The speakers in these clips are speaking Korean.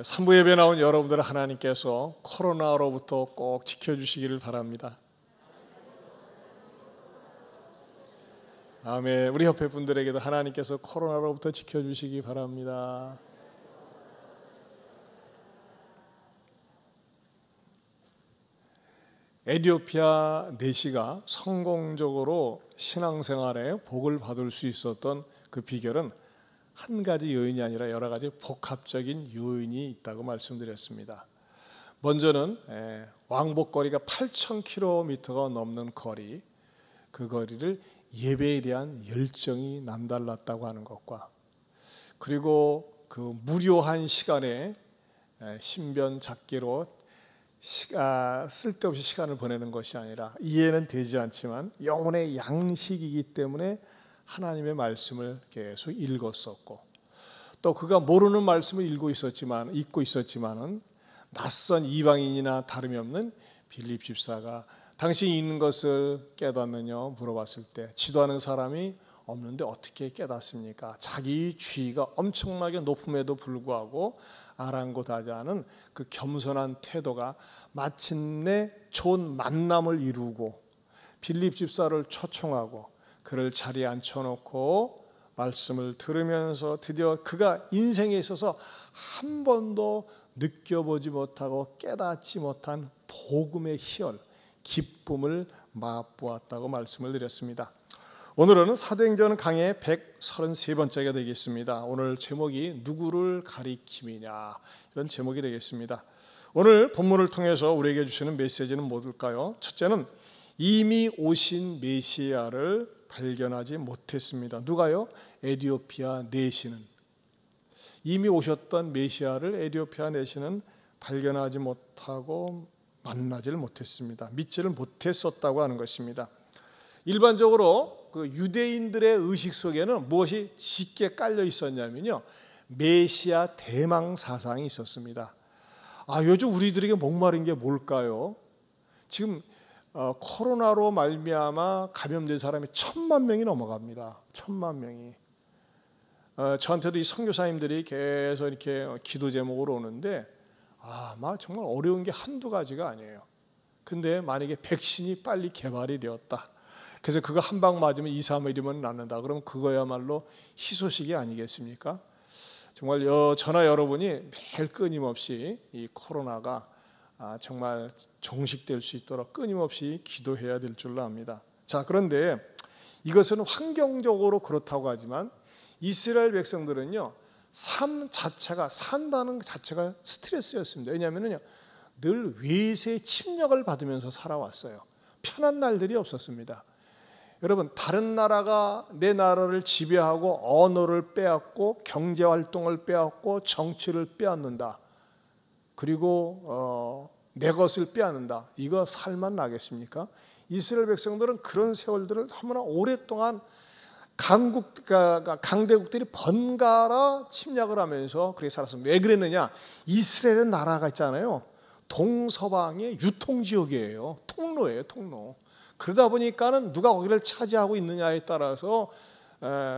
산부 예배 나온 여러분들을 하나님께서 코로나로부터 꼭 지켜주시기를 바랍니다. 아멘. 우리 협회 분들에게도 하나님께서 코로나로부터 지켜주시기 바랍니다. 에티오피아 내시가 성공적으로 신앙생활에 복을 받을 수 있었던 그 비결은 한 가지 요인이 아니라 여러 가지 복합적인 요인이 있다고 말씀드렸습니다. 먼저는 왕복거리가 8,000km가 넘는 거리, 그 거리를 예배에 대한 열정이 남달랐다고 하는 것과, 그리고 그 무료한 시간에 신변 찾기로 쓸데없이 시간을 보내는 것이 아니라, 이해는 되지 않지만 영혼의 양식이기 때문에 하나님의 말씀을 계속 읽었었고, 또 그가 모르는 말씀을 읽고 있었지만은 낯선 이방인이나 다름이 없는 빌립 집사가 당신이 있는 것을 깨닫느냐 물어봤을 때, 지도하는 사람이 없는데 어떻게 깨닫습니까? 자기 지위가 엄청나게 높음에도 불구하고 아랑곳하지 않은 그 겸손한 태도가 마침내 좋은 만남을 이루고 빌립 집사를 초청하고 그를 자리에 앉혀놓고 말씀을 들으면서 드디어 그가 인생에 있어서 한 번도 느껴보지 못하고 깨닫지 못한 복음의 희열, 기쁨을 맛보았다고 말씀을 드렸습니다. 오늘은 사도행전 강의 133번째가 되겠습니다. 오늘 제목이 누구를 가리킴이냐, 이런 제목이 되겠습니다. 오늘 본문을 통해서 우리에게 주시는 메시지는 뭘까요? 첫째는 이미 오신 메시아를 발견하지 못했습니다. 누가요? 에티오피아 내시는. 이미 오셨던 메시아를 에티오피아 내시는 발견하지 못하고 만나지를 못했습니다. 믿지를 못했었다고 하는 것입니다. 일반적으로 그 유대인들의 의식 속에는 무엇이 짙게 깔려 있었냐면요, 메시아 대망 사상이 있었습니다. 요즘 우리들에게 목마른 게 뭘까요? 지금 코로나로 말미암아 감염된 사람이 1,000만 명이 넘어갑니다. 1,000만 명이. 저한테도 이 선교사님들이 계속 이렇게 기도 제목으로 오는데, 정말 어려운 게 한두 가지가 아니에요. 근데 만약에 백신이 빨리 개발이 되었다, 그래서 그거 한 방 맞으면 2, 3일이면 낫는다, 그러면 그거야말로 희소식이 아니겠습니까? 정말 저나 여러분이 매일 끊임없이 이 코로나가 정말 종식될 수 있도록 끊임없이 기도해야 될 줄로 압니다. 자, 그런데 이것은 환경적으로 그렇다고 하지만 이스라엘 백성들은요, 삶 자체가, 산다는 자체가 스트레스였습니다. 왜냐하면요, 늘 외세의 침략을 받으면서 살아왔어요. 편한 날들이 없었습니다. 여러분, 다른 나라가 내 나라를 지배하고 언어를 빼앗고 경제활동을 빼앗고 정치를 빼앗는다, 그리고 내 것을 빼앗는다, 이거 살만 나겠습니까? 이스라엘 백성들은 그런 세월들을 너무나 오랫동안 강대국들이 번갈아 침략을 하면서 그렇게 살았습니다. 왜 그랬느냐? 이스라엘은 나라가 있잖아요, 동서방의 유통지역이에요. 통로예요, 통로. 그러다 보니까는 누가 거기를 차지하고 있느냐에 따라서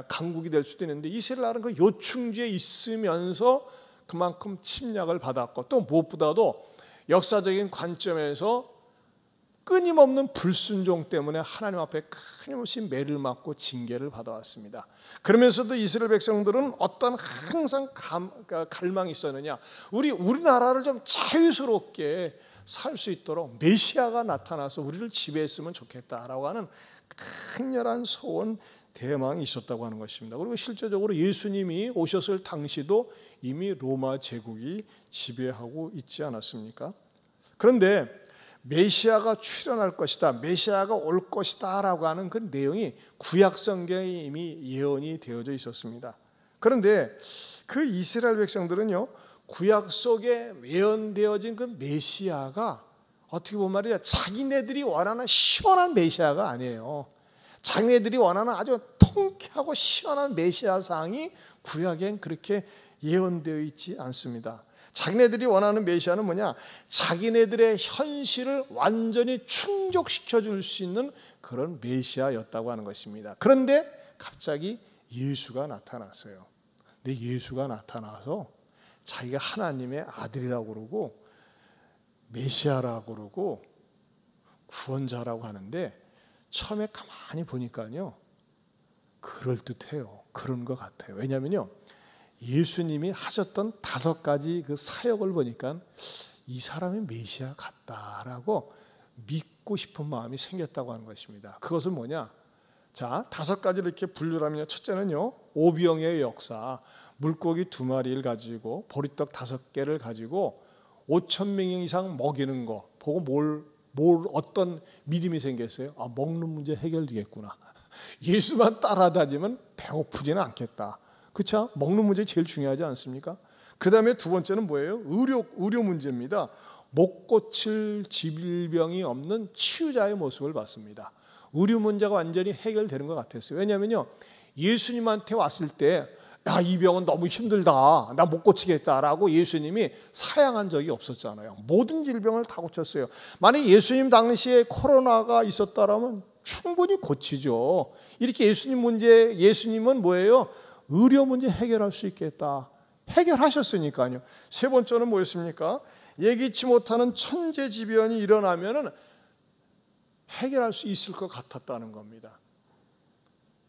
강국이 될 수도 있는데, 이스라엘 나라는 그 요충지에 있으면서 그만큼 침략을 받았고, 또 무엇보다도 역사적인 관점에서 끊임없는 불순종 때문에 하나님 앞에 끊임없이 매를 맞고 징계를 받아왔습니다. 그러면서도 이스라엘 백성들은 어떤 항상 갈망이 있었느냐, 우리나라를 좀 자유스럽게 살 수 있도록 메시아가 나타나서 우리를 지배했으면 좋겠다라고 하는 강렬한 소원, 대망이 있었다고 하는 것입니다. 그리고 실제적으로 예수님이 오셨을 당시도 이미 로마 제국이 지배하고 있지 않았습니까? 그런데 메시아가 출현할 것이다, 메시아가 올 것이다 라고 하는 그 내용이 구약 성경에 이미 예언이 되어져 있었습니다. 그런데 그 이스라엘 백성들은요, 구약 속에 예언되어진 그 메시아가 어떻게 보면 말이야, 자기네들이 원하는 시원한 메시아가 아니에요. 자기네들이 원하는 아주 통쾌하고 시원한 메시아상이 구약엔 그렇게 예언되어 있지 않습니다. 자기네들이 원하는 메시아는 뭐냐? 자기네들의 현실을 완전히 충족시켜 줄 수 있는 그런 메시아였다고 하는 것입니다. 그런데 갑자기 예수가 나타났어요. 근데 예수가 나타나서 자기가 하나님의 아들이라고 그러고 메시아라고 그러고 구원자라고 하는데 처음에 가만히 보니까요 그럴듯해요. 그런 것 같아요. 왜냐하면요 예수님이 하셨던 5가지 그 사역을 보니까 이 사람이 메시아 같다라고 믿고 싶은 마음이 생겼다고 하는 것입니다. 그것은 뭐냐? 자, 5가지를 이렇게 분류하면요. 첫째는요, 오병이어의 역사, 물고기 2마리를 가지고 보리떡 5개를 가지고 5,000명 이상 먹이는 거 보고 어떤 믿음이 생겼어요? 아, 먹는 문제 해결되겠구나. 예수만 따라다니면 배고프지는 않겠다. 그렇죠? 먹는 문제 제일 중요하지 않습니까? 그 다음에 2번째는 뭐예요? 의료 문제입니다. 못 고칠 질병이 없는 치유자의 모습을 봤습니다. 의료 문제가 완전히 해결되는 것 같았어요. 왜냐하면요, 예수님한테 왔을 때, 야, 이 병은 너무 힘들다, 나 못 고치겠다라고 예수님이 사양한 적이 없었잖아요. 모든 질병을 다 고쳤어요. 만약 예수님 당시에 코로나가 있었다라면 충분히 고치죠. 이렇게 예수님은 뭐예요? 의료 문제 해결할 수 있겠다. 해결하셨으니까요. 3번째는 뭐였습니까? 예기치 못하는 천재지변이 일어나면은 해결할 수 있을 것 같았다는 겁니다.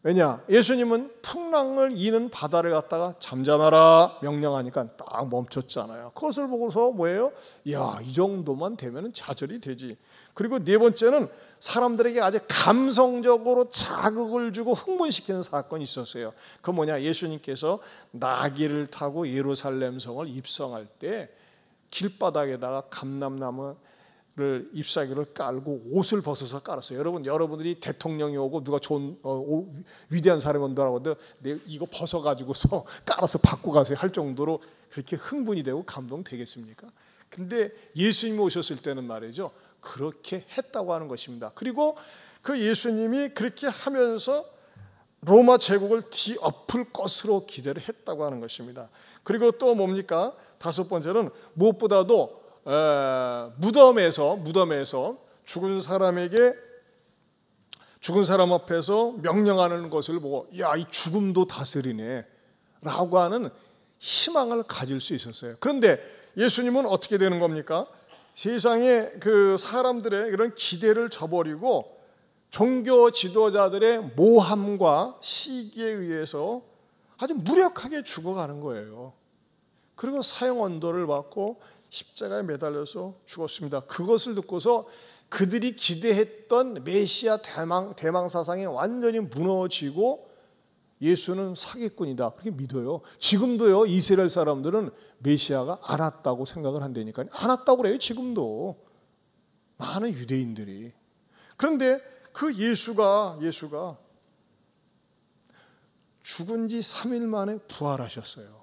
왜냐? 예수님은 풍랑을 이는 바다를 갖다가 잠잠하라 명령하니까 딱 멈췄잖아요. 그것을 보고서 뭐예요? 야, 이 정도만 되면 좌절이 되지. 그리고 4번째는 사람들에게 아주 감성적으로 자극을 주고 흥분시키는 사건이 있었어요. 그 뭐냐? 예수님께서 나귀를 타고 예루살렘 성을 입성할 때 길바닥에다가 감람나무를 잎사귀를 깔고 옷을 벗어서 깔았어요. 여러분들이 대통령이 오고 누가 좋은 위대한 사람이 온다고 하는데 이거 벗어가지고서 깔아서 받고 가세요 할 정도로 그렇게 흥분이 되고 감동되겠습니까? 근데 예수님이 오셨을 때는 말이죠, 그렇게 했다고 하는 것입니다. 그리고 그 예수님이 그렇게 하면서 로마 제국을 뒤엎을 것으로 기대를 했다고 하는 것입니다. 그리고 또 뭡니까? 5번째는 무엇보다도 무덤에서 죽은 사람 앞에서 명령하는 것을 보고, 야, 이 죽음도 다스리네 라고 하는 희망을 가질 수 있었어요. 그런데 예수님은 어떻게 되는 겁니까? 세상에 그 사람들의 이런 기대를 저버리고 종교 지도자들의 모함과 시기에 의해서 아주 무력하게 죽어가는 거예요. 그리고 사형 언도를 받고 십자가에 매달려서 죽었습니다. 그것을 듣고서 그들이 기대했던 메시아 대망 사상이 완전히 무너지고 예수는 사기꾼이다 그렇게 믿어요. 지금도요, 이스라엘 사람들은 메시아가 안 왔다고 생각을 한다니까요. 안 왔다고 그래요. 지금도 많은 유대인들이. 그런데 그 예수가 죽은 지 3일 만에 부활하셨어요.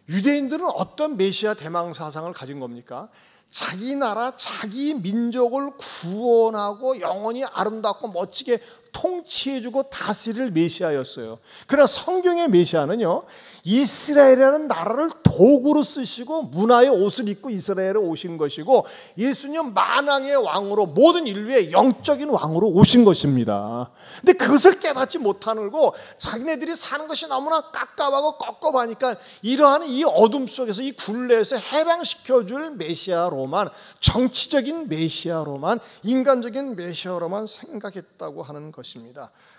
유대인들은 어떤 메시아 대망 사상을 가진 겁니까? 자기 나라, 자기 민족을 구원하고 영원히 아름답고 멋지게 통치해주고 다스릴 메시아였어요. 그러나 성경의 메시아는요, 이스라엘이라는 나라를 도구로 쓰시고 문화의 옷을 입고 이스라엘에 오신 것이고, 예수님 만왕의 왕으로 모든 인류의 영적인 왕으로 오신 것입니다. 근데 그것을 깨닫지 못하고 자기네들이 사는 것이 너무나 깝깝하고 깝깝하니까 이러한 이 어둠 속에서 이 굴레에서 해방시켜줄 메시아로만, 정치적인 메시아로만, 인간적인 메시아로만 생각했다고 하는 것입니다.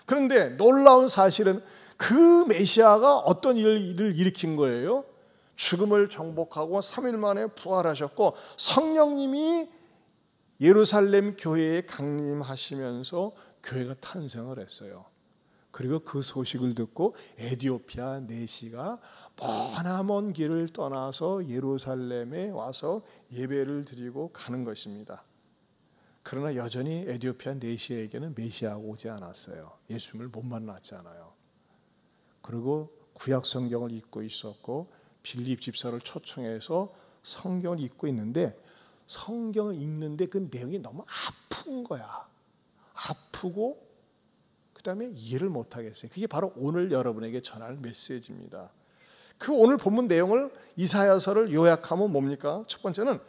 그런데 놀라운 사실은 그 메시아가 어떤 일을 일으킨 거예요? 죽음을 정복하고 3일 만에 부활하셨고, 성령님이 예루살렘 교회에 강림하시면서 교회가 탄생을 했어요. 그리고 그 소식을 듣고 에디오피아 내시가 머나먼 길을 떠나서 예루살렘에 와서 예배를 드리고 가는 것입니다. 그러나 여전히 에디오피아 내시에게는 메시아가 오지 않았어요. 예수님을 못 만났잖아요. 그리고 구약 성경을 읽고 있었고 빌립 집사를 초청해서 성경을 읽고 있는데, 성경을 읽는데 그 내용이 너무 아픈 거야. 아프고 그 다음에 이해를 못하겠어요. 그게 바로 오늘 여러분에게 전할 메시지입니다. 그 오늘 본문 내용을, 이사야서를 요약하면 뭡니까? 첫 번째는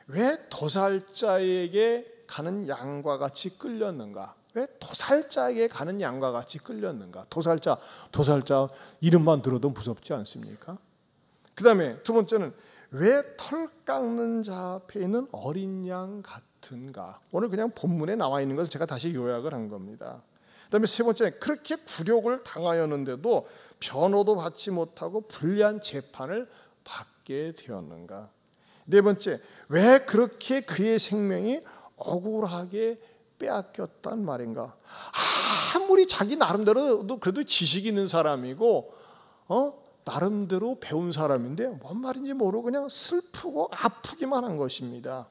왜 도살자에게 가는 양과 같이 끌렸는가? 왜 도살자에게 가는 양과 같이 끌렸는가? 도살자 이름만 들어도 무섭지 않습니까? 그 다음에 두 번째는 왜 털 깎는 자 앞에 있는 어린 양 같은가? 오늘 그냥 본문에 나와 있는 것을 제가 다시 요약을 한 겁니다. 그 다음에 세 번째, 그렇게 굴욕을 당하였는데도 변호도 받지 못하고 불리한 재판을 받게 되었는가? 네 번째, 왜 그렇게 그의 생명이 억울하게 빼앗겼단 말인가? 아무리 자기 나름대로도 그래도 지식이 있는 사람이고 나름대로 배운 사람인데 뭔 말인지 모르고 그냥 슬프고 아프기만 한 것입니다.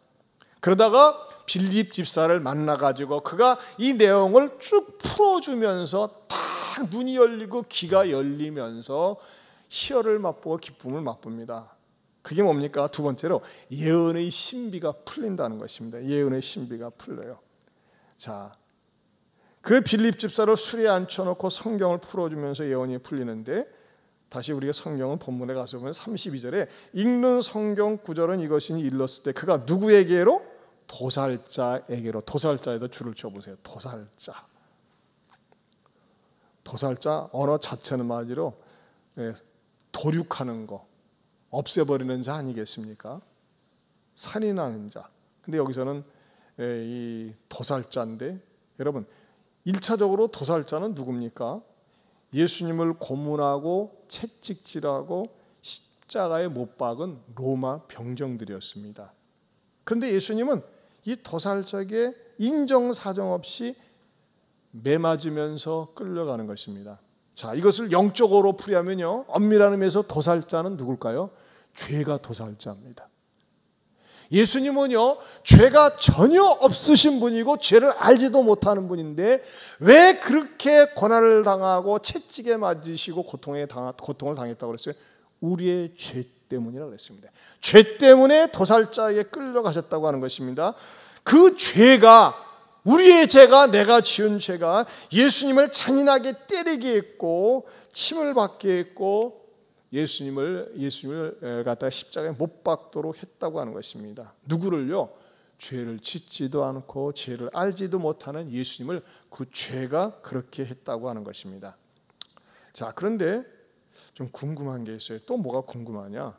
그러다가 빌립 집사를 만나가지고 그가 이 내용을 쭉 풀어주면서 딱 눈이 열리고 귀가 열리면서 희열을 맛보고 기쁨을 맛봅니다. 그게 뭡니까? 두 번째로 예언의 신비가 풀린다는 것입니다. 예언의 신비가 풀려요. 자, 그 빌립 집사를 수레에 앉혀놓고 성경을 풀어주면서 예언이 풀리는데, 다시 우리가 성경은 본문에 가서 보면 32절에 읽는 성경 구절은 이것이니 일렀을 때 그가 누구에게로? 도살자에게로. 도살자에다 줄을 쳐보세요. 도살자 언어 자체는 말이로 도륙하는 거, 없애버리는 자 아니겠습니까? 살인하는 자. 근데 여기서는 이 도살자인데, 여러분 1차적으로 도살자는 누굽니까? 예수님을 고문하고 채찍질하고 십자가에 못 박은 로마 병정들이었습니다. 그런데 예수님은 이 도살자에게 인정사정 없이 매맞으면서 끌려가는 것입니다. 자, 이것을 영적으로 풀이하면요, 엄밀한 의미에서 도살자는 누굴까요? 죄가 도살자입니다. 예수님은요, 죄가 전혀 없으신 분이고 죄를 알지도 못하는 분인데 왜 그렇게 고난을 당하고 채찍에 맞으시고 고통을 당했다고 그랬어요? 우리의 죄 때문이라고 그랬습니다. 죄 때문에 도살자에게 끌려가셨다고 하는 것입니다. 그 죄가, 우리의 죄가, 내가 지은 죄가 예수님을 잔인하게 때리게 했고 침을 받게 했고 예수님을 갖다가 십자가에 못 박도록 했다고 하는 것입니다. 누구를요? 죄를 짓지도 않고 죄를 알지도 못하는 예수님을 그 죄가 그렇게 했다고 하는 것입니다. 자, 그런데 좀 궁금한 게 있어요. 또 뭐가 궁금하냐?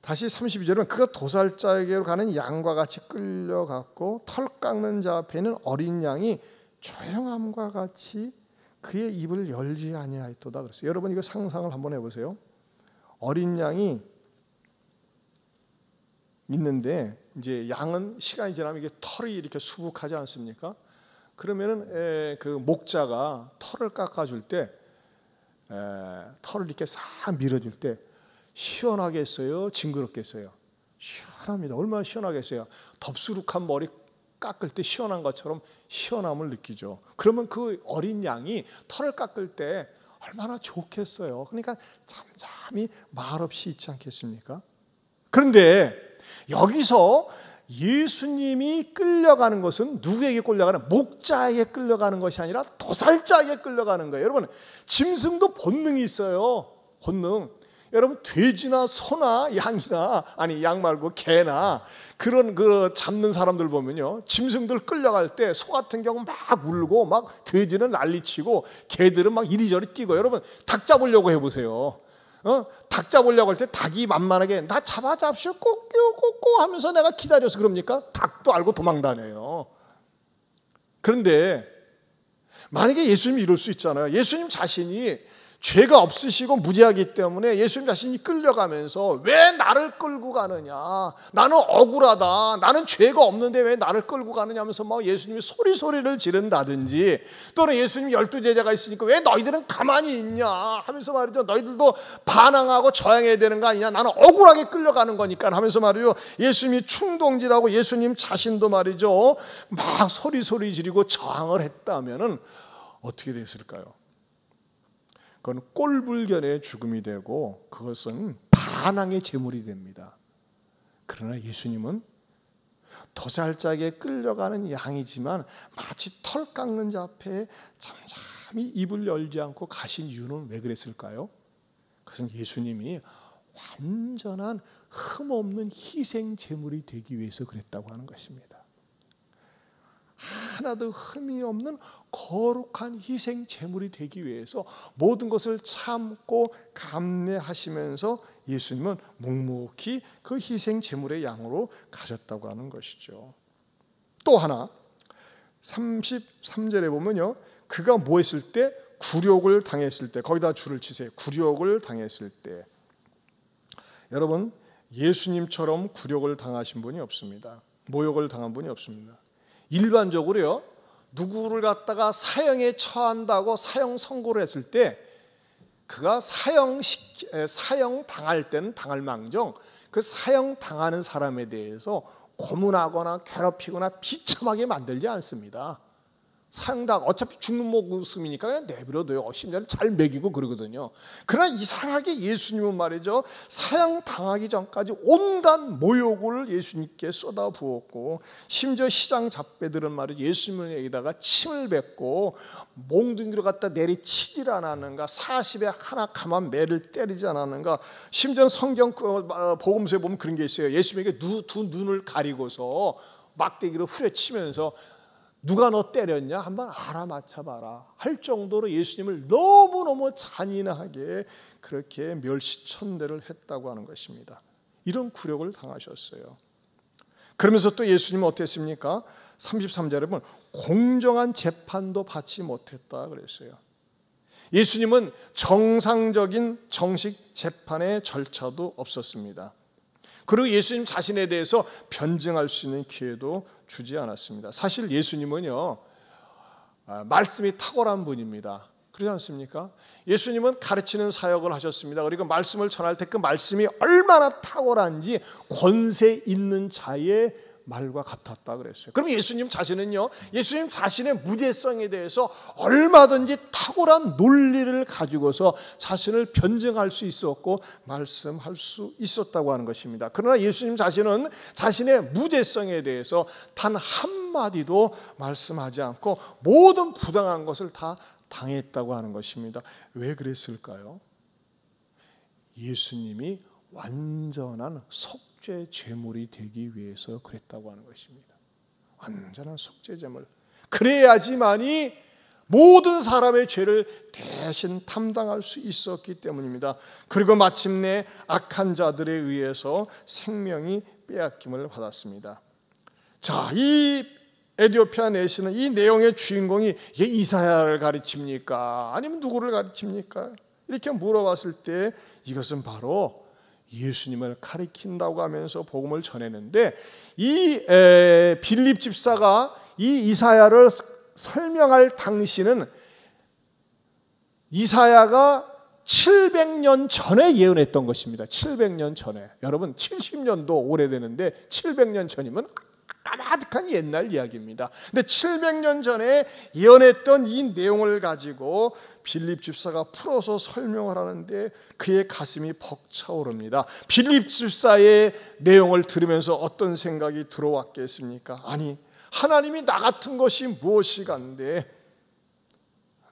다시 32절은 그가 도살자에게로 가는 양과 같이 끌려갔고 털 깎는 자 앞에는 어린 양이 조용함과 같이 그의 입을 열지 아니하였도다 그랬어요. 여러분 이거 상상을 한번 해보세요. 어린 양이 있는데 이제 양은 시간이 지나면 이게 털이 이렇게 수북하지 않습니까? 그러면은 그 목자가 털을 깎아줄 때 털을 이렇게 싹 밀어줄 때 시원하겠어요? 징그럽겠어요? 시원합니다. 얼마나 시원하겠어요? 덥수룩한 머리 깎을 때 시원한 것처럼 시원함을 느끼죠. 그러면 그 어린 양이 털을 깎을 때 얼마나 좋겠어요. 그러니까 잠잠히 말없이 있지 않겠습니까? 그런데 여기서 예수님이 끌려가는 것은 누구에게 끌려가는? 목자에게 끌려가는 것이 아니라 도살자에게 끌려가는 거예요. 여러분, 짐승도 본능이 있어요. 본능. 여러분, 돼지나 소나 양이나, 아니 양 말고 개나 그런 그 잡는 사람들 보면요, 짐승들 끌려갈 때 소 같은 경우 막 울고 막 돼지는 난리치고 개들은 막 이리저리 뛰고. 여러분, 닭 잡으려고 해보세요. 닭 잡으려고 할 때 닭이 만만하게 나 잡아잡시오 꼬꼬꼬꼬 하면서 내가 기다려서 그럽니까? 닭도 알고 도망다녀요. 그런데 만약에 예수님이 이럴 수 있잖아요. 예수님 자신이 죄가 없으시고 무죄하기 때문에 예수님 자신이 끌려가면서 왜 나를 끌고 가느냐, 나는 억울하다, 나는 죄가 없는데 왜 나를 끌고 가느냐 하면서 막 예수님이 소리를 지른다든지, 또는 예수님 12제자가 있으니까 왜 너희들은 가만히 있냐 하면서 말이죠, 너희들도 반항하고 저항해야 되는 거 아니냐, 나는 억울하게 끌려가는 거니까 하면서 말이죠, 예수님이 충동질하고 예수님 자신도 말이죠 막 소리 지르고 저항을 했다면은 어떻게 됐을까요? 그건 꼴불견의 죽음이 되고 그것은 반항의 제물이 됩니다. 그러나 예수님은 도살자에게 끌려가는 양이지만 마치 털 깎는 자 앞에 잠잠히 입을 열지 않고 가신 이유는 왜 그랬을까요? 그것은 예수님이 완전한 흠없는 희생 제물이 되기 위해서 그랬다고 하는 것입니다. 하나도 흠이 없는 거룩한 희생 제물이 되기 위해서 모든 것을 참고 감내하시면서 예수님은 묵묵히 그 희생 제물의 양으로 가셨다고 하는 것이죠. 또 하나 33절에 보면요, 그가 뭐 했을 때? 굴욕을 당했을 때. 거기다 줄을 치세요. 굴욕을 당했을 때. 여러분, 예수님처럼 굴욕을 당하신 분이 없습니다. 모욕을 당한 분이 없습니다. 일반적으로요, 누구를 갖다가 사형에 처한다고 사형 선고를 했을 때 그가 사형 당할 때는 당할 망정 그 사형 당하는 사람에 대해서 고문하거나 괴롭히거나 비참하게 만들지 않습니다. 사형당 어차피 죽는 목숨이니까 그냥 내버려둬요. 심지어는 잘 먹이고 그러거든요. 그러나 이상하게 예수님은 말이죠, 사형 당하기 전까지 온갖 모욕을 예수님께 쏟아부었고, 심지어 시장 잡배들은 말이죠, 예수님에게다가 침을 뱉고 몽둥이로 갖다 내리치질 않았는가, 40에 하나 감한 매를 때리지 않았는가. 심지어 성경 복음서에 보면 그런 게 있어요. 예수님에게 두 눈을 가리고서 막대기로 후려치면서 누가 너 때렸냐? 한번 알아맞혀봐라 할 정도로 예수님을 너무너무 잔인하게 그렇게 멸시천대를 했다고 하는 것입니다. 이런 굴욕을 당하셨어요. 그러면서 또 예수님은 어땠습니까? 33절에 보면 공정한 재판도 받지 못했다 그랬어요. 예수님은 정상적인 정식 재판의 절차도 없었습니다. 그리고 예수님 자신에 대해서 변증할 수 있는 기회도 주지 않았습니다. 사실 예수님은요, 말씀이 탁월한 분입니다. 그렇지 않습니까? 예수님은 가르치는 사역을 하셨습니다. 그리고 말씀을 전할 때 그 말씀이 얼마나 탁월한지 권세 있는 자의 말과 같았다 그랬어요. 그럼 예수님 자신은요, 예수님 자신의 무죄성에 대해서 얼마든지 탁월한 논리를 가지고서 자신을 변증할 수 있었고 말씀할 수 있었다고 하는 것입니다. 그러나 예수님 자신은 자신의 무죄성에 대해서 단 한마디도 말씀하지 않고 모든 부당한 것을 다 당했다고 하는 것입니다. 왜 그랬을까요? 예수님이 완전한 속죄 제물이 되기 위해서 그랬다고 하는 것입니다. 완전한 속죄 제물. 그래야지만이 모든 사람의 죄를 대신 담당할 수 있었기 때문입니다. 그리고 마침내 악한 자들에 의해서 생명이 빼앗김을 받았습니다. 자, 이 에디오피아 내시는 이 내용의 주인공이 이게 이사야를 가르칩니까? 아니면 누구를 가르칩니까? 이렇게 물어봤을 때 이것은 바로 예수님을 가리킨다고 하면서 복음을 전했는데, 이 빌립 집사가 이 이사야를 설명할 당시는 이사야가 700년 전에 예언했던 것입니다. 700년 전에. 여러분 70년도 오래되는데 700년 전이면 까마득한 옛날 이야기입니다. 근데 700년 전에 예언했던 이 내용을 가지고 빌립 집사가 풀어서 설명을 하는데 그의 가슴이 벅차오릅니다. 빌립 집사의 내용을 들으면서 어떤 생각이 들어왔겠습니까? 아니, 하나님이 나 같은 것이 무엇이간데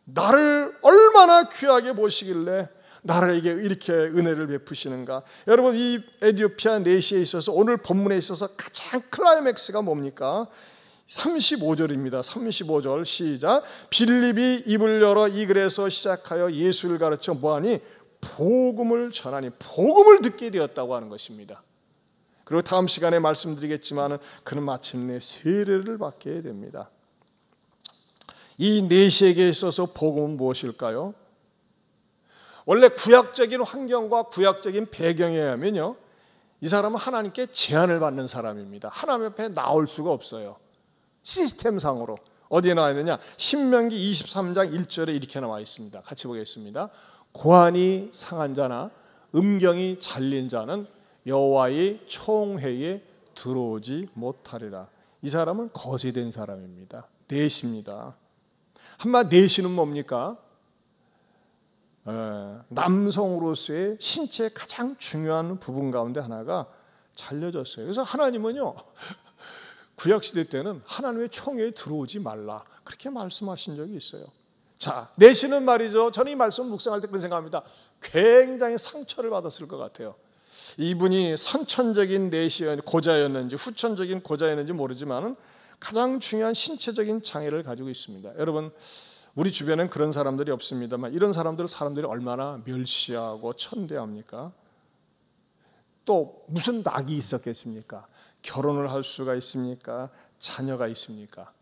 나를 얼마나 귀하게 보시길래 나에게 이렇게 은혜를 베푸시는가. 여러분, 이 에디오피아 내시에 있어서 오늘 본문에 있어서 가장 클라이맥스가 뭡니까? 35절입니다. 35절 시작. 빌립이 입을 열어 이 글에서 시작하여 예수를 가르쳐 뭐하니? 복음을 전하니. 복음을 듣게 되었다고 하는 것입니다. 그리고 다음 시간에 말씀드리겠지만 그는 마침내 세례를 받게 됩니다. 이 내시에게 있어서 복음은 무엇일까요? 원래 구약적인 환경과 구약적인 배경에 의하면요, 이 사람은 하나님께 제한을 받는 사람입니다. 하나님 앞에 나올 수가 없어요. 시스템상으로. 어디에 나와 있느냐? 신명기 23장 1절에 이렇게 나와 있습니다. 같이 보겠습니다. 고환이 상한 자나 음경이 잘린 자는 여호와의 총회에 들어오지 못하리라. 이 사람은 거세된 사람입니다. 내시입니다. 한마디 내시는 뭡니까? 남성으로서의 신체의 가장 중요한 부분 가운데 하나가 잘려졌어요. 그래서 하나님은요, 구약시대 때는 하나님의 총회에 들어오지 말라 그렇게 말씀하신 적이 있어요. 자, 내시는 말이죠, 저는 이 말씀 묵상할 때 그런 생각합니다. 굉장히 상처를 받았을 것 같아요. 이분이 선천적인 내시 고자였는지 후천적인 고자였는지 모르지만 가장 중요한 신체적인 장애를 가지고 있습니다. 여러분, 우리 주변엔 그런 사람들이 없습니다만 이런 사람들이 얼마나 멸시하고 천대합니까? 또 무슨 낙이 있었겠습니까? 결혼을 할 수가 있습니까? 자녀가 있습니까?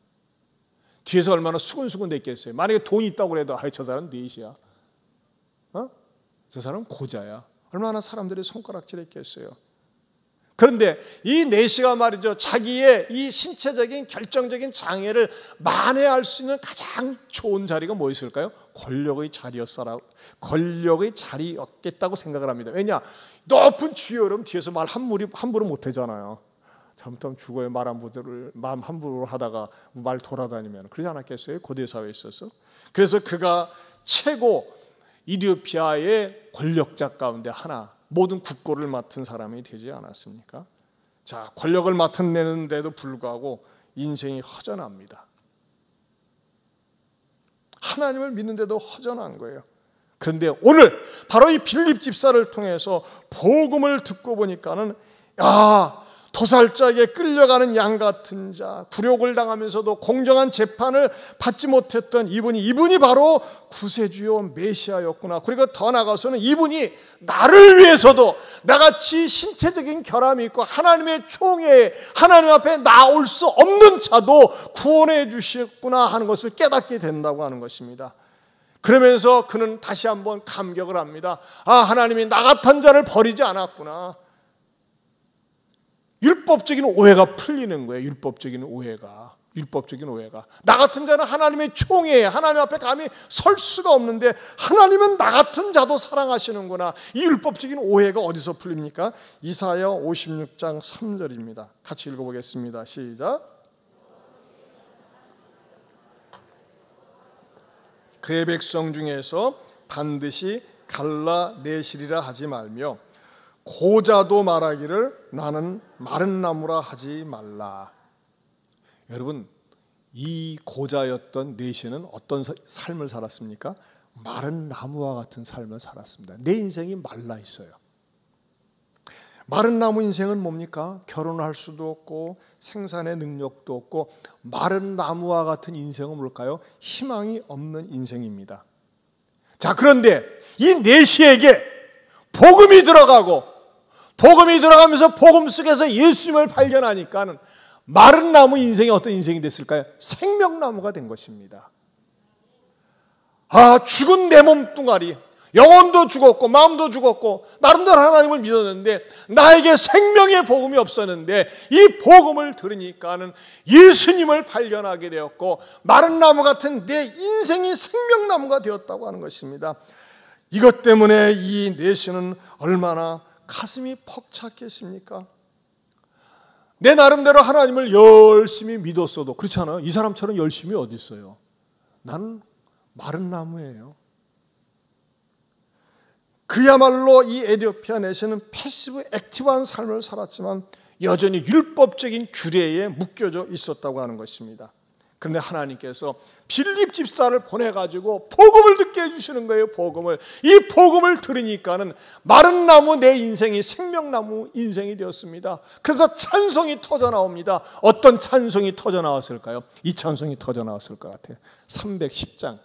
뒤에서 얼마나 수근수근 됐겠어요. 만약에 돈이 있다고 해도 저 사람 넷이야, 저 사람 고자야, 얼마나 사람들이 손가락질했겠어요. 그런데 이 내시가 말이죠, 자기의 이 신체적인 결정적인 장애를 만회할 수 있는 가장 좋은 자리가 뭐였을까요? 권력의 자리였겠다고 생각을 합니다. 왜냐? 높은 주여름 뒤에서 말 함부로 못하잖아요. 잘못하면 죽어요. 말 함부로 하다가 말 돌아다니면. 그러지 않았겠어요? 고대 사회에 있어서. 그래서 그가 최고 이디오피아의 권력자 가운데 하나, 모든 국고를 맡은 사람이 되지 않았습니까? 자, 권력을 맡아내는데도 불구하고 인생이 허전합니다. 하나님을 믿는데도 허전한 거예요. 그런데 오늘 바로 이 빌립 집사를 통해서 복음을 듣고 보니까는, 도살자에게 끌려가는 양 같은 자, 굴욕을 당하면서도 공정한 재판을 받지 못했던 이분이 바로 구세주요 메시아였구나. 그리고 더 나아가서는 이분이 나를 위해서도 나같이 신체적인 결함이 있고 하나님의 총회에 하나님 앞에 나올 수 없는 자도 구원해 주셨구나 하는 것을 깨닫게 된다고 하는 것입니다. 그러면서 그는 다시 한번 감격을 합니다. 하나님이 나 같은 자를 버리지 않았구나. 율법적인 오해가 풀리는 거예요. 율법적인 오해가. 나 같은 자는 하나님의 총회에 하나님 앞에 감히 설 수가 없는데 하나님은 나 같은 자도 사랑하시는구나. 이 율법적인 오해가 어디서 풀립니까? 이사야 56장 3절입니다. 같이 읽어보겠습니다. 시작. 그의 백성 중에서 반드시 갈라내시리라 하지 말며 고자도 말하기를 나는 마른 나무라 하지 말라. 여러분, 이 고자였던 내시는 어떤 삶을 살았습니까? 마른 나무와 같은 삶을 살았습니다. 내 인생이 말라 있어요. 마른 나무 인생은 뭡니까? 결혼할 수도 없고 생산의 능력도 없고 마른 나무와 같은 인생은 뭘까요? 희망이 없는 인생입니다. 자, 그런데 이 내시에게 복음이 들어가면서 복음 속에서 예수님을 발견하니까는 마른 나무 인생이 어떤 인생이 됐을까요? 생명나무가 된 것입니다. 죽은 내 몸뚱아리, 영혼도 죽었고 마음도 죽었고 나름대로 하나님을 믿었는데 나에게 생명의 복음이 없었는데 이 복음을 들으니까는 예수님을 발견하게 되었고 마른 나무 같은 내 인생이 생명나무가 되었다고 하는 것입니다. 이것 때문에 이 내시는 얼마나 가슴이 벅찼겠습니까? 내 나름대로 하나님을 열심히 믿었어도 그렇잖아요. 이 사람처럼 열심히 어디 있어요? 나는 마른 나무예요. 그야말로 이 에티오피아 내시는 패시브 액티브한 삶을 살았지만 여전히 율법적인 규례에 묶여져 있었다고 하는 것입니다. 그런데 하나님께서 빌립 집사를 보내가지고 복음을 듣게 해주시는 거예요. 이 복음을 들으니까는 마른 나무 내 인생이 생명나무 인생이 되었습니다. 그래서 찬송이 터져 나옵니다. 어떤 찬송이 터져 나왔을까요? 이 찬송이 터져 나왔을 것 같아요. 310장.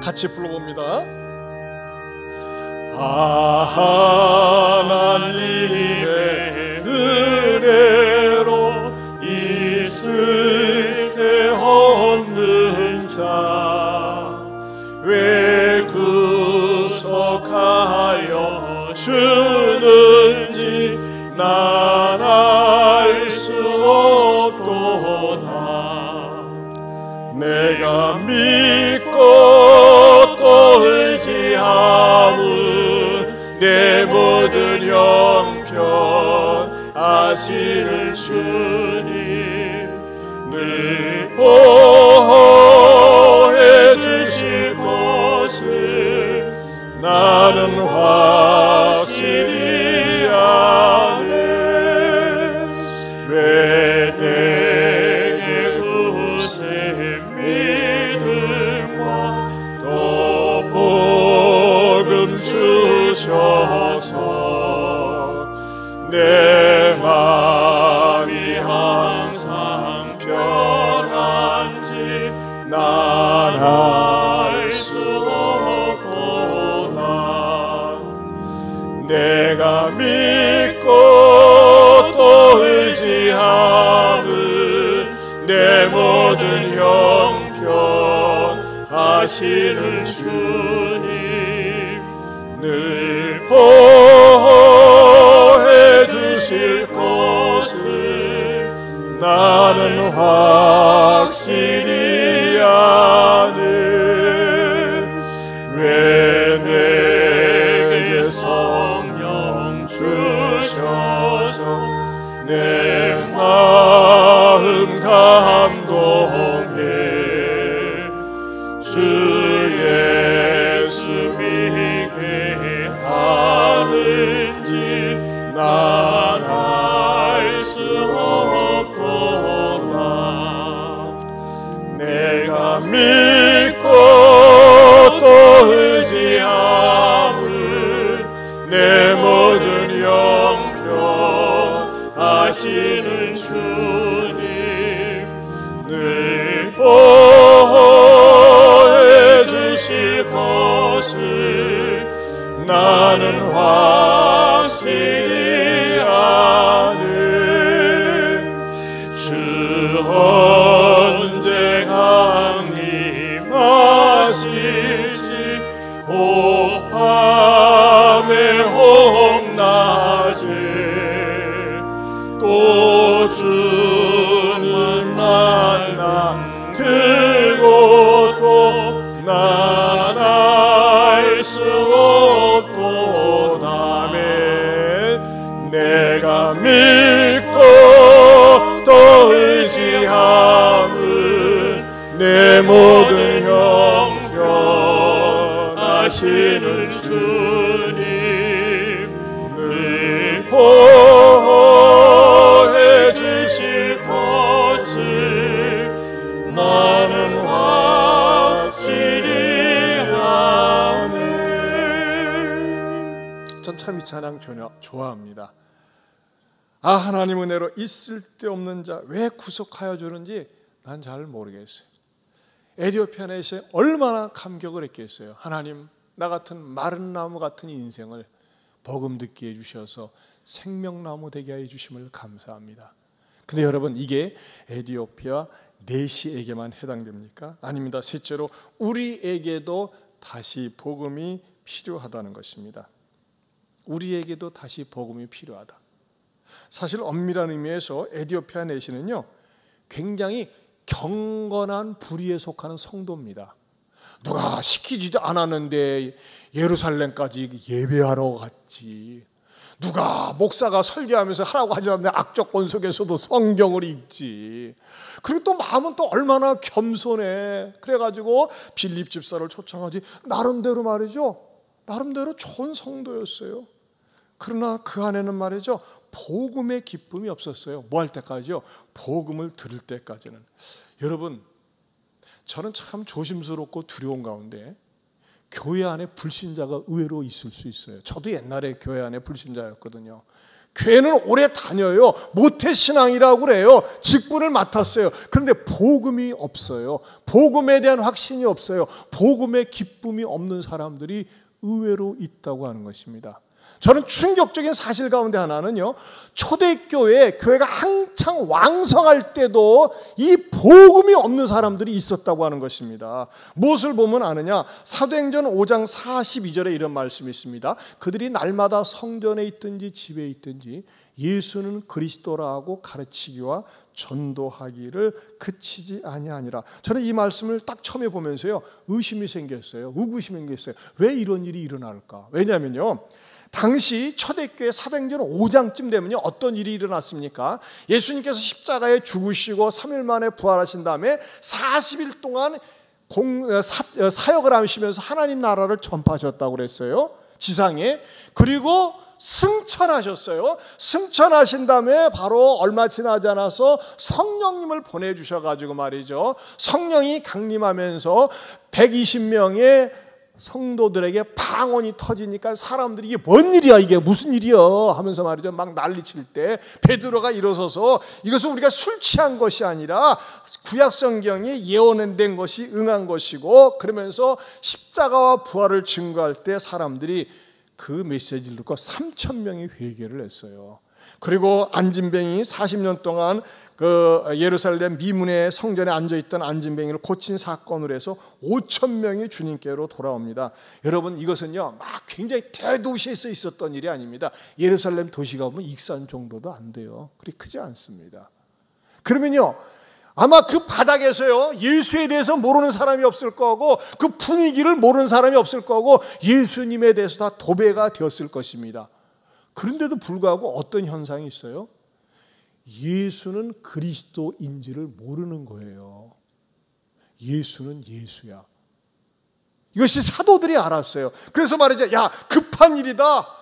같이 불러봅니다. 하나님의 은혜로 있을 데 없는 자 왜 구속하여 주는지 난 알 수 없도다. 내가 믿고 또 의지하는 내 모든 형편 아시는 주님 늘 보호해 주실 것을 나는 확실히 아네. 왜 내게 구세 믿음과 또 복음 주 주셔서 내 마음이 항상 편한지 난 알 수 없도다. 내가 믿고 또 의지함은 내 모든 형편하시는 주님 늘 보호해 주실 것을 나는 확실히 아네. 왜 내게 성령 주셔서 내 마음 감동해 주 예수 믿게 하는지 난 알 수 없도다. 내가 믿고 또 의지함은 내 모든 형편 하시는 주님 늘 보호해 주실 것을 나는 확실히 아네. 주 언제 강림하실지 혹 밤에 혹 낮에 또 주는 만나 그곳도 난 알 수 없도다. 내가 믿고 또 의지함은 내 모든 형편 하시는 주님 늘 보호해 주실 것을 나는 확실히 아네. 전 참 이 찬양 좋아합니다. 아, 하나님 은혜로 있을 데 없는 자 왜 구속하여 주는지 난 잘 모르겠어요. 에티오피아 내시에 얼마나 감격을 했겠어요. 하나님, 나 같은 마른 나무 같은 인생을 복음 듣게 해주셔서 생명나무 되게 해주심을 감사합니다. 근데 여러분, 이게 에티오피아 내시에게만 해당됩니까? 아닙니다. 셋째로 우리에게도 다시 복음이 필요하다는 것입니다. 우리에게도 다시 복음이 필요하다. 사실 엄밀한 의미에서 에티오피아 내시는요, 굉장히 경건한 부류에 속하는 성도입니다. 누가 시키지도 않았는데 예루살렘까지 예배하러 갔지. 누가 목사가 설교하면서 하라고 하지 않는데 악조건 속에서도 성경을 읽지. 그리고 또 마음은 또 얼마나 겸손해. 그래가지고 빌립 집사를 초청하지. 나름대로 말이죠, 나름대로 좋은 성도였어요. 그러나 그 안에는 말이죠, 복음의 기쁨이 없었어요. 뭐 할 때까지요? 복음을 들을 때까지는. 여러분, 저는 참 조심스럽고 두려운 가운데 교회 안에 불신자가 의외로 있을 수 있어요. 저도 옛날에 교회 안에 불신자였거든요. 교회는 오래 다녀요. 모태신앙이라고 그래요. 직분을 맡았어요. 그런데 복음이 없어요. 복음에 대한 확신이 없어요. 복음의 기쁨이 없는 사람들이 의외로 있다고 하는 것입니다. 저는 충격적인 사실 가운데 하나는요, 초대교회, 교회가 한창 왕성할 때도 이 복음이 없는 사람들이 있었다고 하는 것입니다. 무엇을 보면 아느냐? 사도행전 5장 42절에 이런 말씀이 있습니다. 그들이 날마다 성전에 있든지 집에 있든지 예수는 그리스도라고 가르치기와 전도하기를 그치지 아니하니라. 저는 이 말씀을 딱 처음에 보면서요, 의심이 생겼어요. 의구심이 생겼어요. 왜 이런 일이 일어날까? 왜냐하면요, 당시 초대교회 사도행전 5장쯤 되면요, 어떤 일이 일어났습니까? 예수님께서 십자가에 죽으시고 3일 만에 부활하신 다음에 40일 동안 사역을 하시면서 하나님 나라를 전파하셨다고 그랬어요, 지상에. 그리고 승천하셨어요. 승천하신 다음에 바로 얼마 지나지 않아서 성령님을 보내주셔가지고 말이죠, 성령이 강림하면서 120명의 성도들에게 방언이 터지니까 사람들이 이게 뭔 일이야, 이게 무슨 일이야 하면서 말이죠, 막 난리칠 때 베드로가 일어서서 이것은 우리가 술 취한 것이 아니라 구약 성경이 예언된 것이 응한 것이고, 그러면서 십자가와 부활을 증거할 때 사람들이 그 메시지를 듣고 3,000명이 회개를 했어요. 그리고 안진뱅이 40년 동안 그 예루살렘 미문의 성전에 앉아있던 안진뱅이를 고친 사건으로 해서 5,000명이 주님께로 돌아옵니다. 여러분, 이것은요 막 굉장히 대도시에서 있었던 일이 아닙니다. 예루살렘 도시가 보면 익산 정도도 안 돼요. 그리 크지 않습니다. 그러면요 아마 그 바닥에서요 예수에 대해서 모르는 사람이 없을 거고, 그 분위기를 모르는 사람이 없을 거고, 예수님에 대해서 다 도배가 되었을 것입니다. 그런데도 불구하고 어떤 현상이 있어요? 예수는 그리스도인지를 모르는 거예요. 예수는 예수야. 이것이 사도들이 알았어요. 그래서 말이죠, 야 급한 일이다,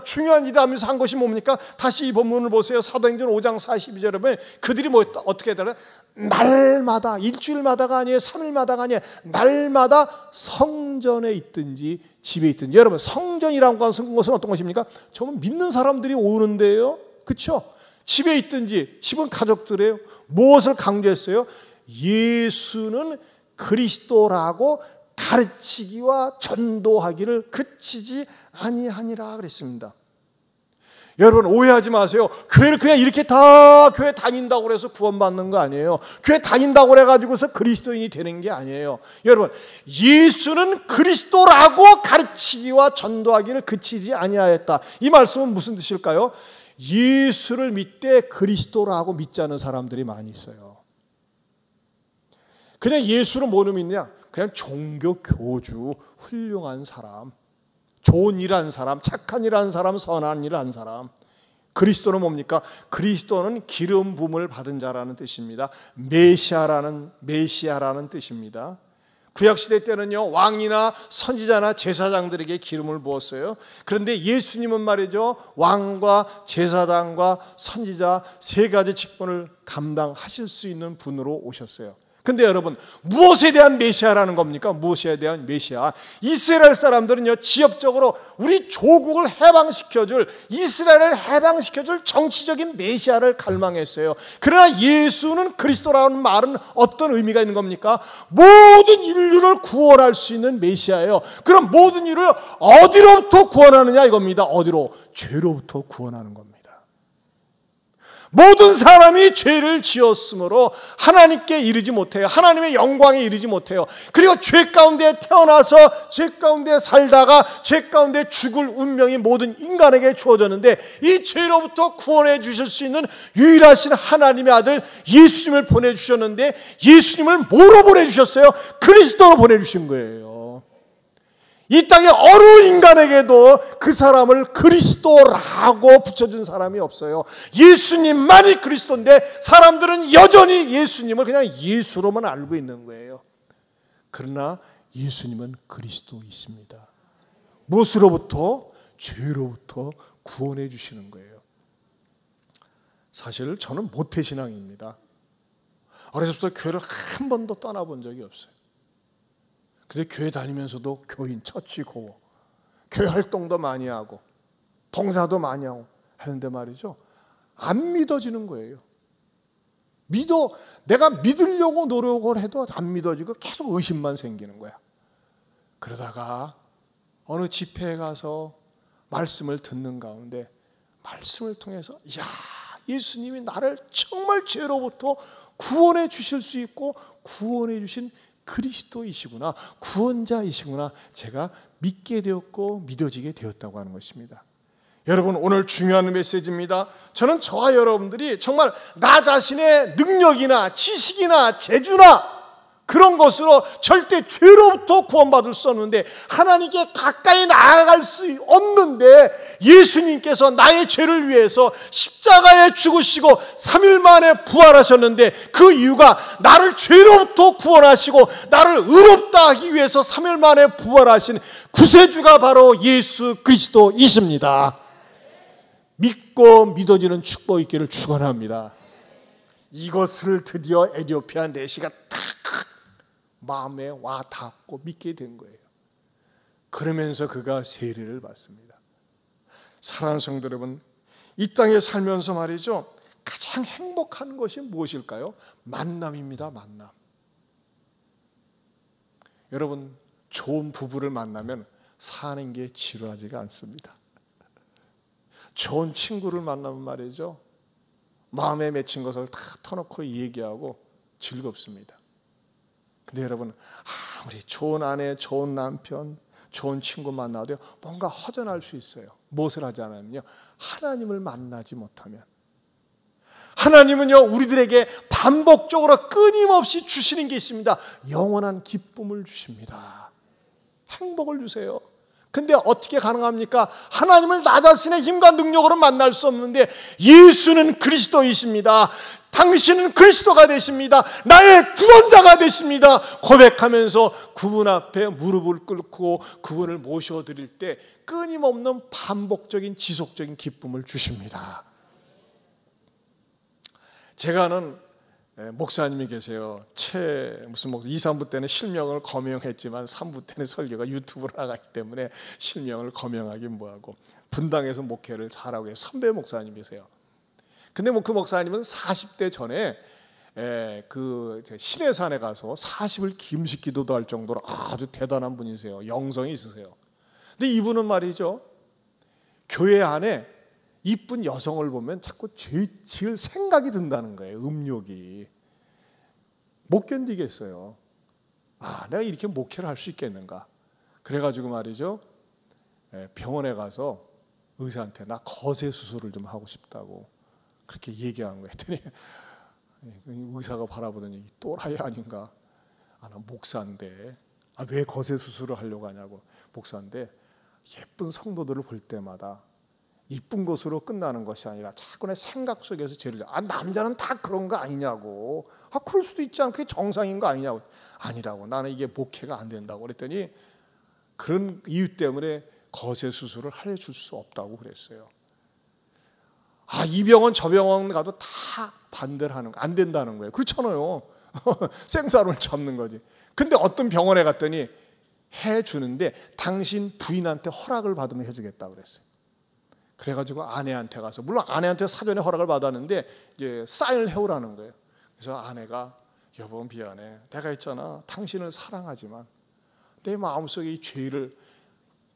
중요한 일이다 하면서 한 것이 뭡니까? 다시 이 본문을 보세요. 사도행전 5장 42절에 보면 그들이 어떻게 하더라? 날마다, 일주일마다가 아니에요, 3일마다가 아니에요, 날마다 성전에 있든지 집에 있든지. 여러분, 성전이라는 것은 어떤 것입니까? 정말 믿는 사람들이 오는데요, 그렇죠? 집에 있든지, 집은 가족들이에요. 무엇을 강조했어요? 예수는 그리스도라고 가르치기와 전도하기를 그치지 아니하니라 그랬습니다. 여러분, 오해하지 마세요. 교회를 그냥 이렇게 다 교회 다닌다고 해서 구원받는 거 아니에요. 교회 다닌다고 해가지고서 그리스도인이 되는 게 아니에요. 여러분, 예수는 그리스도라고 가르치기와 전도하기를 그치지 아니하였다. 이 말씀은 무슨 뜻일까요? 예수를 믿되 그리스도라고 믿지 않은 사람들이 많이 있어요. 그냥 예수를 뭐로 믿냐? 그냥 종교 교주, 훌륭한 사람, 좋은 일 한 사람, 착한 일 한 사람, 선한 일 한 사람. 그리스도는 뭡니까? 그리스도는 기름 부음을 받은 자라는 뜻입니다. 메시아라는 뜻입니다. 구약시대 때는요 왕이나 선지자나 제사장들에게 기름을 부었어요. 그런데 예수님은 말이죠, 왕과 제사장과 선지자 세 가지 직분을 감당하실 수 있는 분으로 오셨어요. 근데 여러분, 무엇에 대한 메시아라는 겁니까? 무엇에 대한 메시아? 이스라엘 사람들은요 지역적으로 우리 조국을 해방시켜줄, 이스라엘을 해방시켜줄 정치적인 메시아를 갈망했어요. 그러나 예수는 그리스도라는 말은 어떤 의미가 있는 겁니까? 모든 인류를 구원할 수 있는 메시아예요. 그럼 모든 인류를 어디로부터 구원하느냐 이겁니다. 어디로? 죄로부터 구원하는 겁니다. 모든 사람이 죄를 지었으므로 하나님께 이르지 못해요. 하나님의 영광에 이르지 못해요. 그리고 죄 가운데 태어나서 죄 가운데 살다가 죄 가운데 죽을 운명이 모든 인간에게 주어졌는데, 이 죄로부터 구원해 주실 수 있는 유일하신 하나님의 아들 예수님을 보내주셨는데, 예수님을 뭐로 보내주셨어요? 그리스도로 보내주신 거예요. 이 땅의 어느 인간에게도 그 사람을 그리스도라고 붙여준 사람이 없어요. 예수님만이 그리스도인데 사람들은 여전히 예수님을 그냥 예수로만 알고 있는 거예요. 그러나 예수님은 그리스도이십니다. 무엇으로부터? 죄로부터 구원해 주시는 거예요. 사실 저는 모태신앙입니다. 어려서부터 교회를 한 번도 떠나본 적이 없어요. 근데 교회 다니면서도 교인 처치고 교회 활동도 많이 하고 봉사도 많이 하고 하는데 말이죠, 안 믿어지는 거예요. 내가 믿으려고 노력을 해도 안 믿어지고 계속 의심만 생기는 거야. 그러다가 어느 집회에 가서 말씀을 듣는 가운데 말씀을 통해서, 야, 예수님이 나를 정말 죄로부터 구원해 주실 수 있고 구원해 주신 그리스도이시구나, 구원자이시구나, 제가 믿게 되었고 믿어지게 되었다고 하는 것입니다. 여러분, 오늘 중요한 메시지입니다. 저는 저와 여러분들이 정말 나 자신의 능력이나 지식이나 재주나 그런 것으로 절대 죄로부터 구원받을 수 없는데, 하나님께 가까이 나아갈 수 없는데 예수님께서 나의 죄를 위해서 십자가에 죽으시고 3일 만에 부활하셨는데, 그 이유가 나를 죄로부터 구원하시고 나를 의롭다 하기 위해서 3일 만에 부활하신 구세주가 바로 예수 그리스도이십니다. 믿고 믿어지는 축복이 있기를 축원합니다. 이것을 드디어 에티오피아 내시가 딱 마음에 와 닿고 믿게 된 거예요. 그러면서 그가 세례를 받습니다. 사랑하는 성도 여러분, 이 땅에 살면서 말이죠, 가장 행복한 것이 무엇일까요? 만남입니다. 만남. 여러분, 좋은 부부를 만나면 사는 게 지루하지가 않습니다. 좋은 친구를 만나면 말이죠, 마음에 맺힌 것을 다 터놓고 얘기하고 즐겁습니다. 근데 여러분, 아무리 좋은 아내, 좋은 남편, 좋은 친구 만나도 뭔가 허전할 수 있어요. 무엇을 하지 않으면요, 하나님을 만나지 못하면. 하나님은요, 우리들에게 반복적으로 끊임없이 주시는 게 있습니다. 영원한 기쁨을 주십니다. 행복을 주세요. 근데 어떻게 가능합니까? 하나님을 나 자신의 힘과 능력으로 만날 수 없는데, 예수는 그리스도이십니다. 당신은 그리스도가 되십니다. 나의 구원자가 되십니다. 고백하면서 그분 앞에 무릎을 꿇고 그분을 모셔드릴 때 끊임없는 반복적인 지속적인 기쁨을 주십니다. 제가 아는 목사님이 계세요. 무슨 목사 2, 3부 때는 실명을 거명했지만 3부 때는 설교가 유튜브로 나가기 때문에 실명을 거명하긴 뭐하고 분당에서 목회를 잘하고 계세요. 선배 목사님이세요. 근데 그 목사님은 40대 전에 그 시내산에 가서 40일 김식 기도도 할 정도로 아주 대단한 분이세요. 영성이 있으세요. 근데 이분은 말이죠, 교회 안에 이쁜 여성을 보면 자꾸 죄 지을 생각이 든다는 거예요. 음욕이. 못 견디겠어요. 내가 이렇게 목회를 할 수 있겠는가. 그래가지고 말이죠, 병원에 가서 의사한테 나 거세 수술을 좀 하고 싶다고 그렇게 얘기한 거예요. 했더니 의사가 바라보더니 또라이 아닌가. 나 목사인데 왜 거세 수술을 하려고 하냐고. 목사인데 예쁜 성도들을 볼 때마다 이쁜 것으로 끝나는 것이 아니라 자꾸 내 생각 속에서 죄를 남자는 다 그런 거 아니냐고. 그럴 수도 있지 않고 그게 정상인 거 아니냐고. 아니라고. 나는 이게 목회가 안 된다고 그랬더니 그런 이유 때문에 거세 수술을 해줄 수 없다고 그랬어요. 이 병원 저 병원 가도 다 반대를 하는 거, 안 된다는 거예요. 그렇잖아요. 생사를 잡는 거지. 근데 어떤 병원에 갔더니 해주는데 당신 부인한테 허락을 받으면 해주겠다고 그랬어요. 그래가지고 아내한테 가서, 물론 아내한테 사전에 허락을 받았는데 이제 사인을 해오라는 거예요. 그래서 아내가 여보 미안해. 내가 있잖아. 당신을 사랑하지만 내 마음속에 이 죄를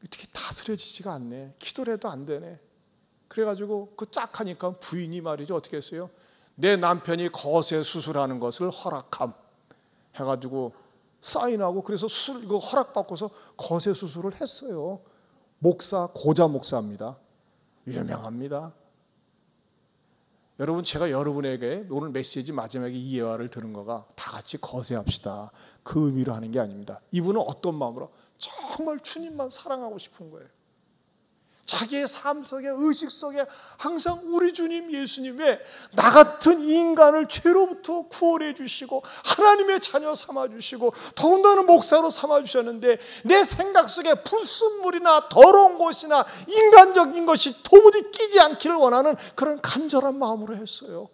어떻게 다스려지지가 않네. 기도를 해도 안 되네. 그래가지고 그 짝하니까 부인이 말이죠. 어떻게 했어요? 내 남편이 거세 수술하는 것을 허락함 해가지고 사인하고, 그래서 그 허락받고서 거세 수술을 했어요. 목사, 고자 목사입니다. 유명합니다. 여러분, 제가 여러분에게 오늘 메시지 마지막에 이 예화를 들은 거가 다 같이 거세합시다, 그 의미로 하는 게 아닙니다. 이분은 어떤 마음으로 정말 주님만 사랑하고 싶은 거예요. 자기의 삶 속에, 의식 속에 항상 우리 주님 예수님, 왜 나 같은 인간을 죄로부터 구원해 주시고 하나님의 자녀 삼아 주시고 더군다나 목사로 삼아 주셨는데, 내 생각 속에 불순물이나 더러운 것이나 인간적인 것이 도무지 끼지 않기를 원하는 그런 간절한 마음으로 했어요.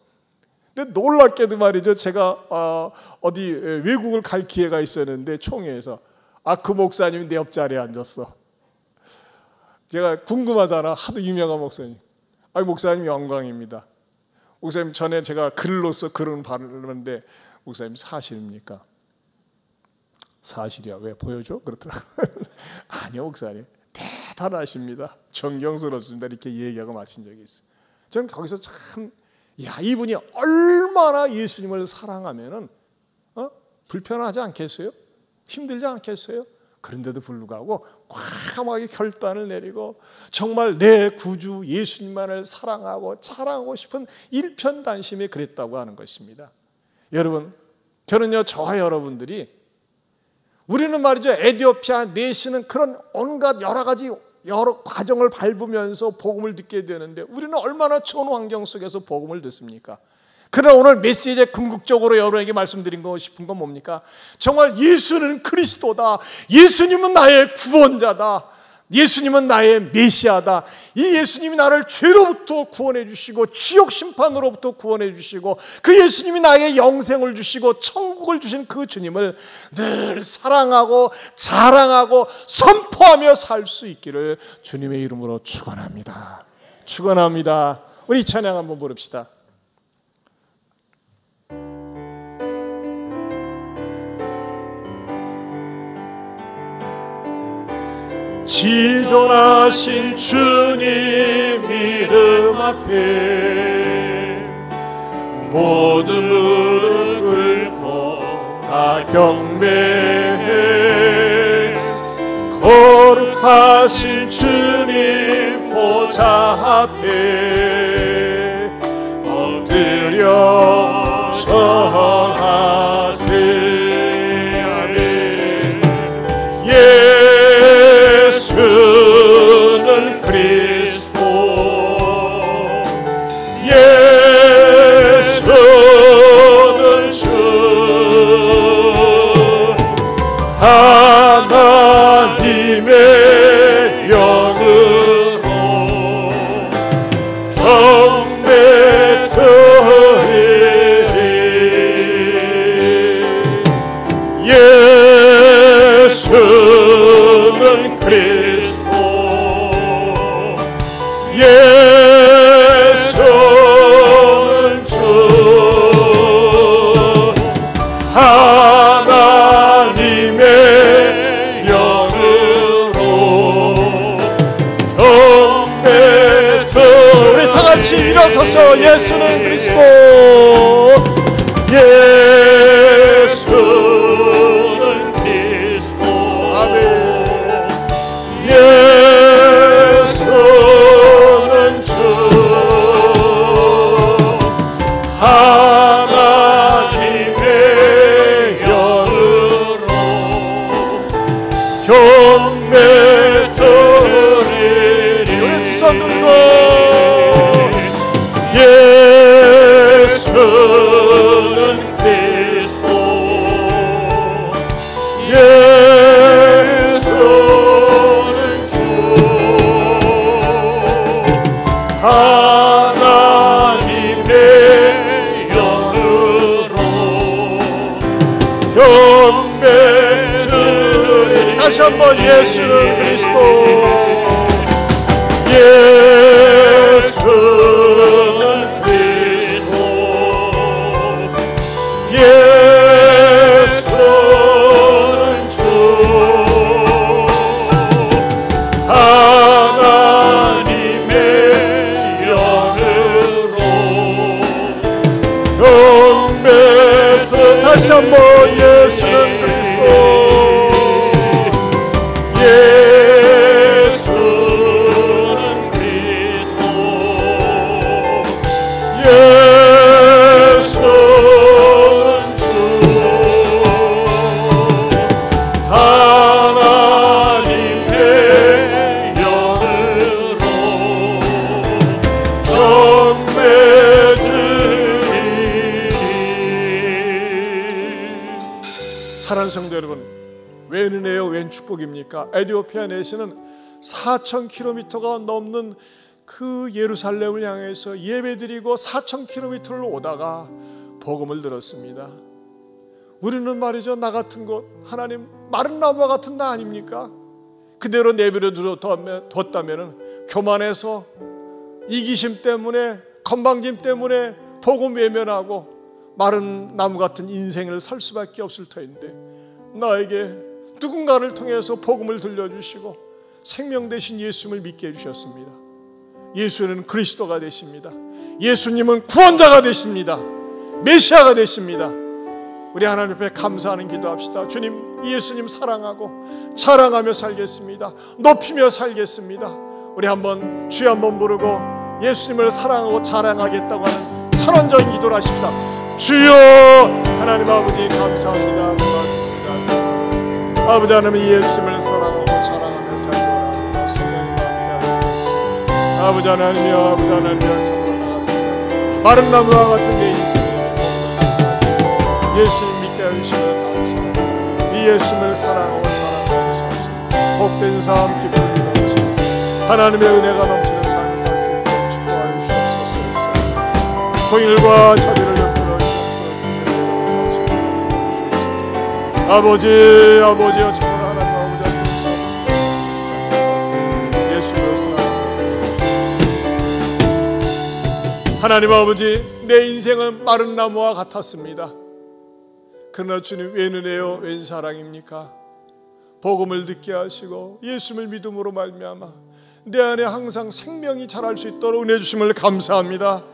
근데 놀랍게도 말이죠, 제가 어디 외국을 갈 기회가 있었는데 총회에서 그 목사님이 내 옆자리에 앉았어. 제가 궁금하잖아. 하도 유명한 목사님. 목사님 영광입니다. 목사님, 전에 제가 글로써 그런 바르는데 목사님 사실입니까? 사실이야. 왜 보여줘? 그렇더라고요. 아니요 목사님, 대단하십니다. 존경스럽습니다. 이렇게 얘기하고 마친 적이 있어요. 저는 거기서 참, 이분이 얼마나 예수님을 사랑하면은 불편하지 않겠어요? 힘들지 않겠어요? 그런데도 불구하고 과감하게 결단을 내리고 정말 내 구주 예수님만을 사랑하고 자랑하고 싶은 일편단심에 그랬다고 하는 것입니다. 여러분, 저는요, 저와 여러분들이, 우리는 말이죠, 에티오피아 내시는 그런 온갖 여러 가지 과정을 밟으면서 복음을 듣게 되는데, 우리는 얼마나 좋은 환경 속에서 복음을 듣습니까? 그러나 오늘 메시지에 궁극적으로 여러분에게 말씀드리고 싶은 건 뭡니까? 정말 예수는 그리스도다. 예수님은 나의 구원자다. 예수님은 나의 메시아다. 이 예수님이 나를 죄로부터 구원해 주시고 지옥 심판으로부터 구원해 주시고 그 예수님이 나의 영생을 주시고 천국을 주신 그 주님을 늘 사랑하고 자랑하고 선포하며 살 수 있기를 주님의 이름으로 축원합니다. 축원합니다. 우리 찬양 한번 부릅시다. 지존하신 주님 이름 앞에 모든 무릎 꿇고 다 경배해 거룩하신 주님 보좌 앞에 엎드려 절하세. 예수는 그리스도 예수는 주 하나님의 영으로 경배 드리리. 예수는 그리스도 예수는 주 하나님의 영으로 경배 드리리. 우리 다같이 일어서서 예수는 그리스도 예수는 그리스도 아멘. 예수는 주 하나님의 영으로 경배 드리리. 우리 두 손 들고 예수는 그리스도 예수는 주 하나님의 영으로 경배 드리리. 다시 한번 예수는 그리스도 예수는 그리스도 예수는 주 하나님의 영으로 경배 드리리. 다시 한번 예수는 그리스도 예수는 그리스도 예수는 주 하나님의 영으로 경배 드리리. 사랑하는 성도 여러분, 웬 은혜요 웬 축복입니까? 에티오피아 내시는 4,000km가 넘는 그 예루살렘을 향해서 예배드리고 4,000km를 오다가 복음을 들었습니다. 우리는 말이죠, 나 같은 곳, 하나님 마른 나무와 같은 나 아닙니까? 그대로 내버려 뒀다면 교만해서 이기심 때문에 건방짐 때문에 복음 외면하고 마른 나무 같은 인생을 살 수밖에 없을 터인데 나에게 누군가를 통해서 복음을 들려주시고 생명 되신 예수님을 믿게 해주셨습니다. 예수는 그리스도가 되십니다. 예수님은 구원자가 되십니다. 메시아가 되십니다. 우리 하나님 앞에 감사하는 기도합시다. 주님, 예수님 사랑하고 자랑하며 살겠습니다. 높이며 살겠습니다. 우리 한번 주여 한번 부르고 예수님을 사랑하고 자랑하겠다고 하는 선언적인 기도를 하십시다. 주여 하나님 아버지 감사합니다. 고맙습니다. 아버지 하나님 예수님을 사랑하고 자랑하며 살기 원합니다. 성령님 함께 하시옵소서. 아버지 하나님이여, 아버지 하나님이여, 참으로 나 같은 마른 나무와 같은 내 인생에 예수님 믿게 하시면 감사합니다. 이 예수님을 사랑하고 자랑하며 살겠습니다. 복된 삶 기쁩니다. 하나님의 은혜가 넘치는 삶을 살 수 있도록 축복하여 주옵소서. 통일과 자비를 베풀어 주옵소서. 아버지여 정말 하나님 아버지 예수를 사랑합니다. 하나님 아버지, 내 인생은 마른 나무와 같았습니다. 그러나 주님, 웬 은혜요 웬 사랑입니까? 복음을 듣게 하시고 예수를 믿음으로 말미암아 내 안에 항상 생명이 자랄 수 있도록 은혜 주심을 감사합니다.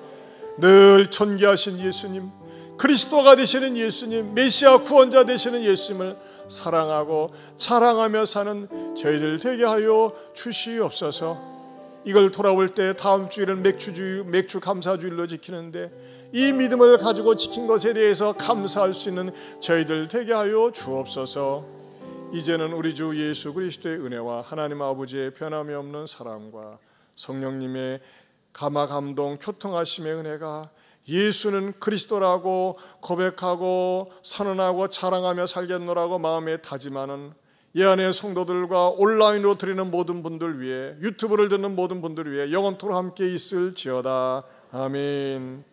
늘 존귀하신 예수님, 그리스도가 되시는 예수님, 메시아 구원자 되시는 예수님을 사랑하고 자랑하며 사는 저희들 되게 하여 주시옵소서. 이걸 돌아올 때 다음 주일은 맥주 감사주일로 지키는데 이 믿음을 가지고 지킨 것에 대해서 감사할 수 있는 저희들 되게 하여 주옵소서. 이제는 우리 주 예수 그리스도의 은혜와 하나님 아버지의 변함이 없는 사랑과 성령님의 감화 감동 교통하심의 은혜가 예수는 그리스도라고 고백하고 선언하고 자랑하며 살겠노라고 마음에 다짐하는 이 안의 성도들과 온라인으로 드리는 모든 분들 위해, 유튜브를 듣는 모든 분들 위해 영원토록 함께 있을지어다. 아멘.